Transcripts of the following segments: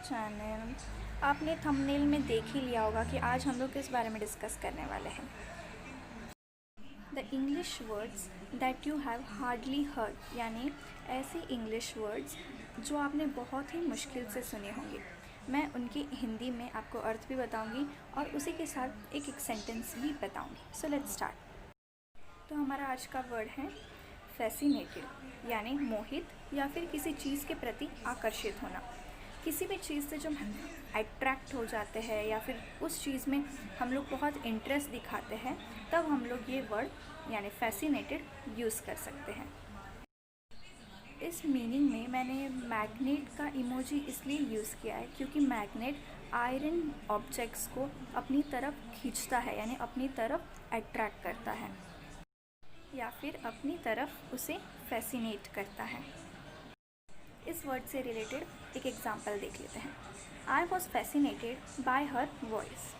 Channel. आपने thumbnail में देख ही लिया होगा कि आज हम लोग किस बारे में डिस्कस करने वाले हैं। The English words that you have hardly heard, यानी ऐसे इंग्लिश वर्ड्स जो आपने बहुत ही मुश्किल से सुने होंगे। मैं उनकी हिंदी में आपको अर्थ भी बताऊंगी और उसी के साथ एक एक सेंटेंस भी बताऊंगी। So let's start. तो हमारा आज का वर्ड है फैसिनेटेड, यानी मोहित या फिर किसी चीज़ के प्रति आकर्षित होना। किसी भी चीज़ से जब हम अट्रैक्ट हो जाते हैं या फिर उस चीज़ में हम लोग बहुत इंटरेस्ट दिखाते हैं, तब हम लोग ये वर्ड यानी फैसिनेटेड यूज़ कर सकते हैं। इस मीनिंग में मैंने मैग्नेट का इमोजी इसलिए यूज़ किया है क्योंकि मैग्नेट आयरन ऑब्जेक्ट्स को अपनी तरफ खींचता है, यानी अपनी तरफ अट्रैक्ट करता है या फिर अपनी तरफ उसे फैसिनेट करता है। इस वर्ड से रिलेटेड एक एग्जाम्पल देख लेते हैं। I was fascinated by her voice.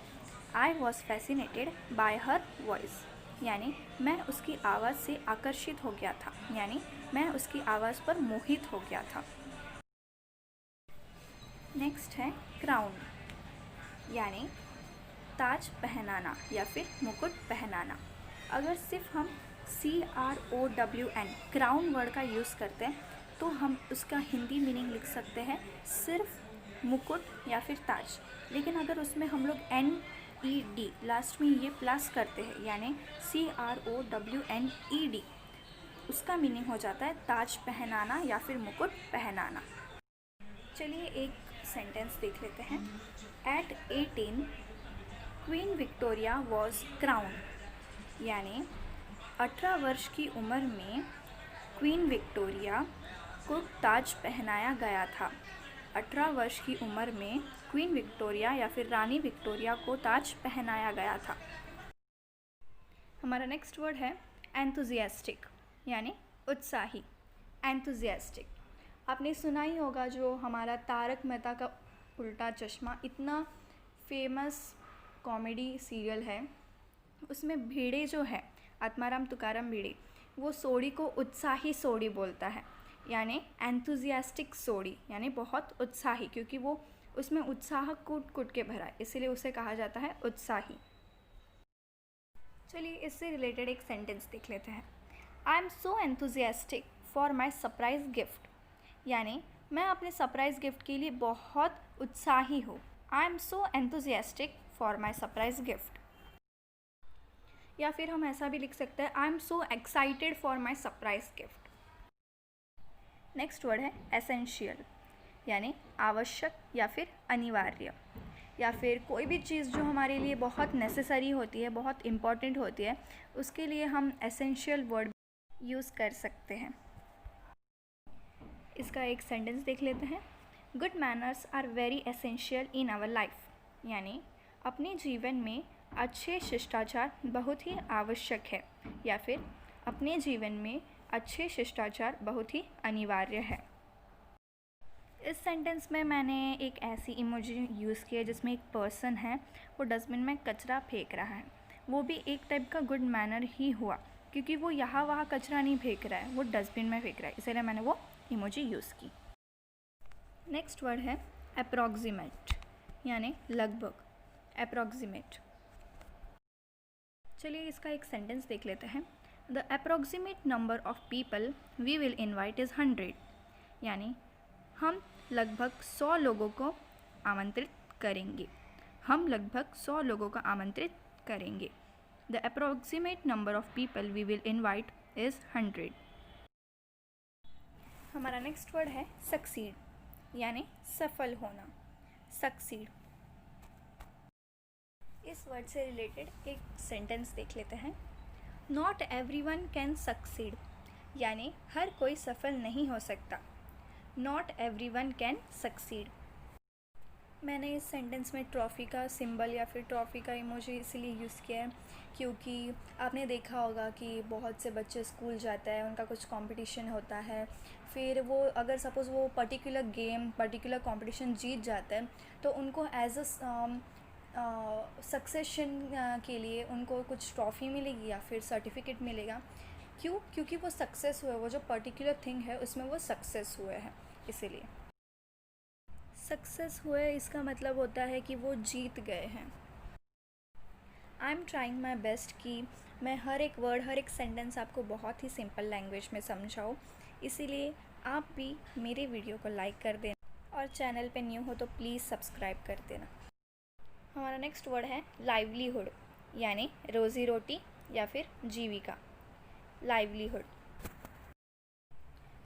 I was fascinated by her voice, यानी मैं उसकी आवाज़ से आकर्षित हो गया था, यानी मैं उसकी आवाज़ पर मोहित हो गया था। नेक्स्ट है क्राउन, यानी ताज पहनाना या फिर मुकुट पहनाना। अगर सिर्फ हम CROWN क्राउन वर्ड का यूज़ करते हैं तो हम उसका हिंदी मीनिंग लिख सकते हैं सिर्फ मुकुट या फिर ताज। लेकिन अगर उसमें हम लोग NED लास्ट में ये प्लस करते हैं, यानी CROWNED, उसका मीनिंग हो जाता है ताज पहनाना या फिर मुकुट पहनाना। चलिए एक सेंटेंस देख लेते हैं। At 18 Queen Victoria was crown, यानी 18 वर्ष की उम्र में क्वीन विक्टोरिया को ताज पहनाया गया था। 18 वर्ष की उम्र में क्वीन विक्टोरिया या फिर रानी विक्टोरिया को ताज पहनाया गया था। हमारा नेक्स्ट वर्ड है एंथुजियास्टिक, यानी उत्साही। एंथुजियास्टिक आपने सुना ही होगा, जो हमारा तारक मेहता का उल्टा चश्मा इतना फेमस कॉमेडी सीरियल है, उसमें भिड़े जो है आत्माराम तुकाराम भिड़े, वो सोडी को उत्साही सोडी बोलता है, यानी एंथुजियास्टिक सोडी, यानी बहुत उत्साही, क्योंकि वो उसमें उत्साह कूट कूट के भरा है, इसीलिए उसे कहा जाता है उत्साही। चलिए इससे रिलेटेड एक सेंटेंस देख लेते हैं। I am so enthusiastic for my surprise gift, यानी मैं अपने सरप्राइज गिफ्ट के लिए बहुत उत्साही हूँ। I am so enthusiastic for my surprise gift. या फिर हम ऐसा भी लिख सकते हैं, I am so excited for my surprise gift. Next word है एसेंशियल, यानी आवश्यक या फिर अनिवार्य, या फिर कोई भी चीज़ जो हमारे लिए बहुत नेसेसरी होती है, बहुत इम्पॉर्टेंट होती है, उसके लिए हम एसेंशियल वर्ड यूज़ कर सकते हैं। इसका एक सेंटेंस देख लेते हैं। Good manners are very essential in our life, यानी अपने जीवन में अच्छे शिष्टाचार बहुत ही आवश्यक है, या फिर अपने जीवन में अच्छे शिष्टाचार बहुत ही अनिवार्य है। इस सेंटेंस में मैंने एक ऐसी इमोजी यूज़ की है जिसमें एक पर्सन है, वो डस्टबिन में कचरा फेंक रहा है। वो भी एक टाइप का गुड मैनर ही हुआ, क्योंकि वो यहाँ वहाँ कचरा नहीं फेंक रहा है, वो डस्टबिन में फेंक रहा है, इसीलिए मैंने वो इमोजी यूज़ की। नेक्स्ट वर्ड है अप्रॉक्सीमेट, यानी लगभग, अप्रॉक्सीमेट। चलिए इसका एक सेंटेंस देख लेते हैं। The approximate number of people we will invite is 100, यानी हम लगभग 100 लोगों को आमंत्रित करेंगे। हम लगभग 100 लोगों को आमंत्रित करेंगे। The approximate number of people we will invite is 100। हमारा नेक्स्ट वर्ड है सक्सीड, यानी सफल होना, सक्सीड। इस वर्ड से रिलेटेड एक सेंटेंस देख लेते हैं। नॉट एवरीवन कैन सक्सीड, यानी हर कोई सफल नहीं हो सकता। Not everyone can succeed. मैंने इस सेंटेंस में ट्रॉफ़ी का सिंबल या फिर ट्रॉफ़ी का इमोजी इसलिए यूज़ किया है क्योंकि आपने देखा होगा कि बहुत से बच्चे स्कूल जाते हैं, उनका कुछ कंपटीशन होता है, फिर वो अगर सपोज़ वो पर्टिकुलर गेम पर्टिकुलर कंपटीशन जीत जाते हैं तो उनको एज अ सक्सेशन के लिए उनको कुछ ट्रॉफ़ी मिलेगी या फिर सर्टिफिकेट मिलेगा। क्यों? क्योंकि वो सक्सेस हुए, वो जो पर्टिकुलर थिंग है उसमें वो सक्सेस हुए हैं, इसीलिए। सक्सेस हुए इसका मतलब होता है कि वो जीत गए हैं। I am trying my best कि मैं हर एक वर्ड, हर एक सेंटेंस आपको बहुत ही सिंपल लैंग्वेज में समझाऊँ, इसीलिए आप भी मेरे वीडियो को लाइक कर देना और चैनल पे न्यू हो तो प्लीज़ सब्सक्राइब कर देना। हमारा नेक्स्ट वर्ड है लाइवलीहुड, यानी रोज़ी रोटी या फिर जीविका। लाइवलीहुड,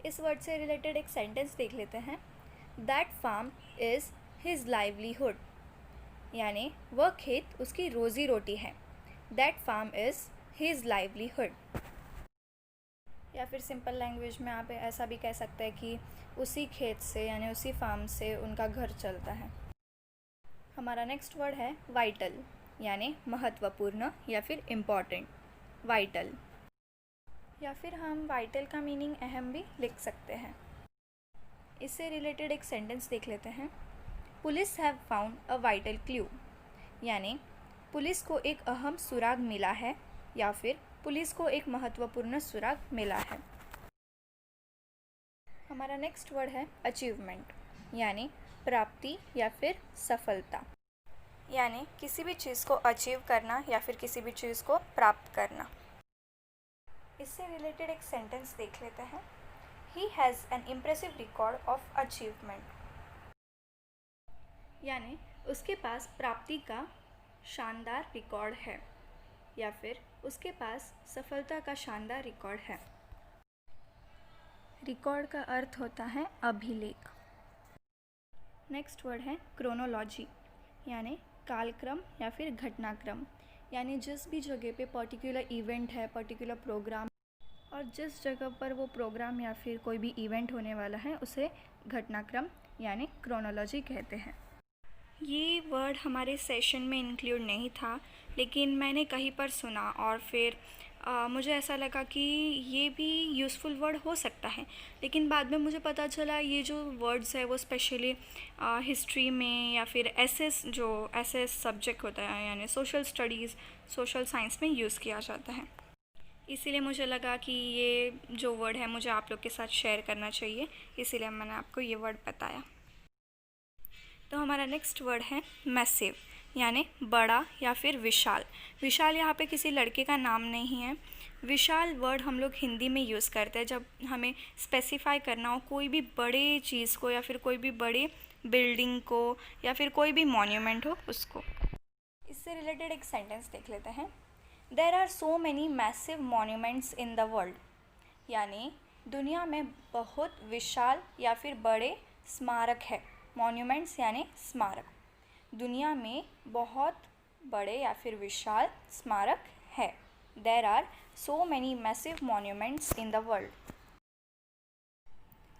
इस वर्ड से रिलेटेड एक सेंटेंस देख लेते हैं। That farm is his livelihood, यानी वह खेत उसकी रोज़ी रोटी है। That farm is his livelihood, या फिर सिंपल लैंग्वेज में आप ऐसा भी कह सकते हैं कि उसी खेत से यानी उसी फार्म से उनका घर चलता है। हमारा नेक्स्ट वर्ड है वाइटल, यानी महत्वपूर्ण या फिर इम्पॉर्टेंट। वाइटल, या फिर हम वाइटल का मीनिंग अहम भी लिख सकते हैं। इससे रिलेटेड एक सेंटेंस देख लेते हैं। Police have found a vital clue, यानी पुलिस को एक अहम सुराग मिला है या फिर पुलिस को एक महत्वपूर्ण सुराग मिला है। हमारा नेक्स्ट वर्ड है अचीवमेंट, यानी प्राप्ति या फिर सफलता, यानी किसी भी चीज़ को अचीव करना या फिर किसी भी चीज़ को प्राप्त करना। इससे रिलेटेड एक सेंटेंस देख लेते हैं। He has an impressive record of achievement, यानी उसके पास प्राप्ति का शानदार रिकॉर्ड है या फिर उसके पास सफलता का शानदार रिकॉर्ड है। रिकॉर्ड का अर्थ होता है अभिलेख। नेक्स्ट वर्ड है क्रोनोलॉजी, यानी कालक्रम या फिर घटनाक्रम, यानी जिस भी जगह पे पर्टिकुलर इवेंट है, पर्टिकुलर प्रोग्राम, और जिस जगह पर वो प्रोग्राम या फिर कोई भी इवेंट होने वाला है उसे घटनाक्रम यानी क्रोनोलॉजी कहते हैं। ये वर्ड हमारे सेशन में इंक्लूड नहीं था, लेकिन मैंने कहीं पर सुना और फिर मुझे ऐसा लगा कि ये भी यूज़फुल वर्ड हो सकता है। लेकिन बाद में मुझे पता चला ये जो वर्ड्स है वो स्पेशली हिस्ट्री में या फिर एसएस सब्जेक्ट होता है, यानी सोशल स्टडीज़, सोशल साइंस में यूज़ किया जाता है। इसीलिए मुझे लगा कि ये जो वर्ड है मुझे आप लोग के साथ शेयर करना चाहिए, इसीलिए मैंने आपको ये वर्ड बताया। तो हमारा नेक्स्ट वर्ड है मैसिव, यानी बड़ा या फिर विशाल। विशाल यहाँ पे किसी लड़के का नाम नहीं है। विशाल वर्ड हम लोग हिंदी में यूज़ करते हैं जब हमें स्पेसिफाई करना हो कोई भी बड़े चीज़ को या फिर कोई भी बड़े बिल्डिंग को या फिर कोई भी मॉन्यूमेंट हो उसको। इससे रिलेटेड एक सेंटेंस देख लेते हैं। There are so many massive monuments in the world, यानी दुनिया में बहुत विशाल या फिर बड़े स्मारक है। मॉन्यूमेंट्स यानी स्मारक। दुनिया में बहुत बड़े या फिर विशाल स्मारक है। There are so many massive monuments in the world.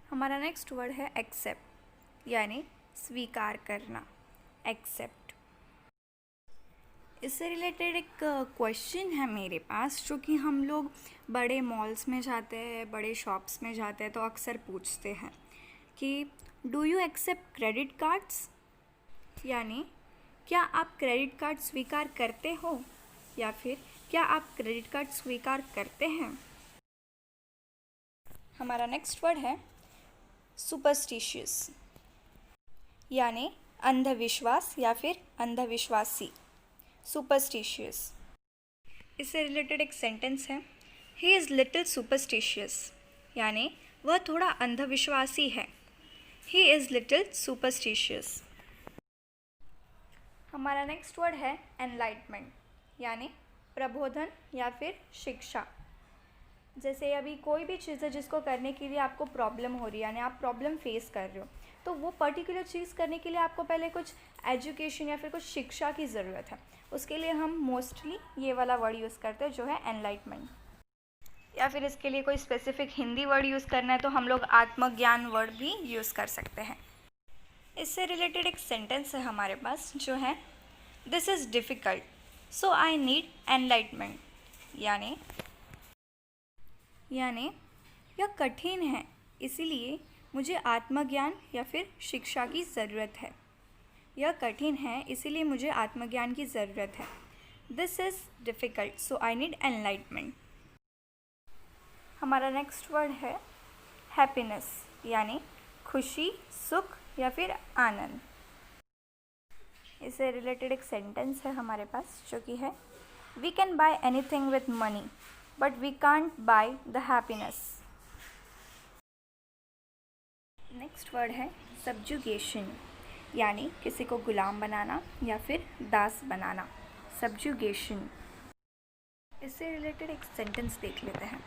हमारा नेक्स्ट वर्ड है एक्सेप्ट, यानी स्वीकार करना। एक्सेप्ट, इससे रिलेटेड एक क्वेश्चन है मेरे पास जो कि हम लोग बड़े मॉल्स में जाते हैं, बड़े शॉप्स में जाते हैं तो अक्सर पूछते हैं कि do you accept credit cards, यानी क्या आप क्रेडिट कार्ड स्वीकार करते हो या फिर क्या आप क्रेडिट कार्ड स्वीकार करते हैं। हमारा नेक्स्ट वर्ड है सुपरस्टिशियस, यानी अंधविश्वास या फिर अंधविश्वासी। सुपरस्टिशियस, इससे रिलेटेड एक सेंटेंस है। ही इज़ लिटिल सुपरस्टिशियस, यानी वह थोड़ा अंधविश्वासी है। He is little superstitious. हमारा नेक्स्ट वर्ड है एनलाइटमेंट, यानी प्रबोधन या फिर शिक्षा। जैसे अभी कोई भी चीज़ है जिसको करने के लिए आपको प्रॉब्लम हो रही है, यानी आप प्रॉब्लम फेस कर रहे हो, तो वो पर्टिकुलर चीज़ करने के लिए आपको पहले कुछ एजुकेशन या फिर कुछ शिक्षा की ज़रूरत है। उसके लिए हम मोस्टली ये वाला वर्ड यूज़ करते हैं जो है एनलाइटमेंट। या फिर इसके लिए कोई स्पेसिफिक हिंदी वर्ड यूज़ करना है तो हम लोग आत्मज्ञान वर्ड भी यूज़ कर सकते हैं। इससे रिलेटेड एक सेंटेंस है हमारे पास जो है this is difficult so I need enlightenment, यानी यह कठिन है इसीलिए मुझे आत्मज्ञान या फिर शिक्षा की ज़रूरत है। यह कठिन है इसीलिए मुझे आत्मज्ञान की ज़रूरत है। This is difficult so I need enlightenment. हमारा नेक्स्ट वर्ड है हैप्पीनेस, यानी खुशी, सुख या फिर आनंद। इससे रिलेटेड एक सेंटेंस है हमारे पास जो कि है we can buy anything with money but we can't buy the happiness. Next word है सब्जुगेशन, यानी किसी को गुलाम बनाना या फिर दास बनाना, सब्जुगेशन। इससे रिलेटेड एक सेंटेंस देख लेते हैं।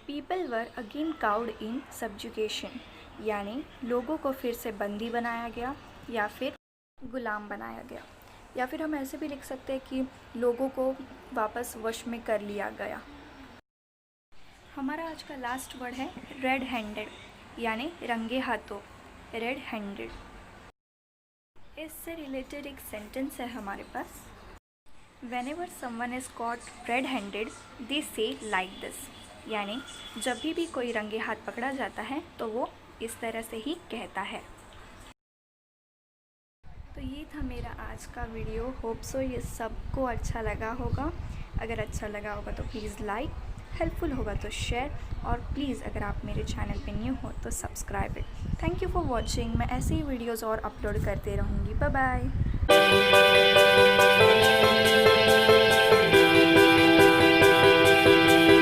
People were again cowed in subjugation, यानी लोगों को फिर से बंदी बनाया गया या फिर गुलाम बनाया गया, या फिर हम ऐसे भी लिख सकते हैं कि लोगों को वापस वश में कर लिया गया। हमारा आज का लास्ट वर्ड है रेड हैंडेड, यानी रंगे हाथों, रेड हैंडेड। इससे रिलेटेड एक सेंटेंस है हमारे पास। Whenever someone is caught red-handed, they say like this, यानी जब भी कोई रंगे हाथ पकड़ा जाता है तो वो इस तरह से ही कहता है। तो ये था मेरा आज का वीडियो। होप सो ये सबको अच्छा लगा होगा। अगर अच्छा लगा होगा तो प्लीज़ लाइक, हेल्पफुल होगा तो शेयर, और प्लीज़ अगर आप मेरे चैनल पे न्यू हो तो subscribe it. Thank you for watching. मैं ऐसे ही वीडियोज़ और अपलोड करते रहूँगी। Bye bye.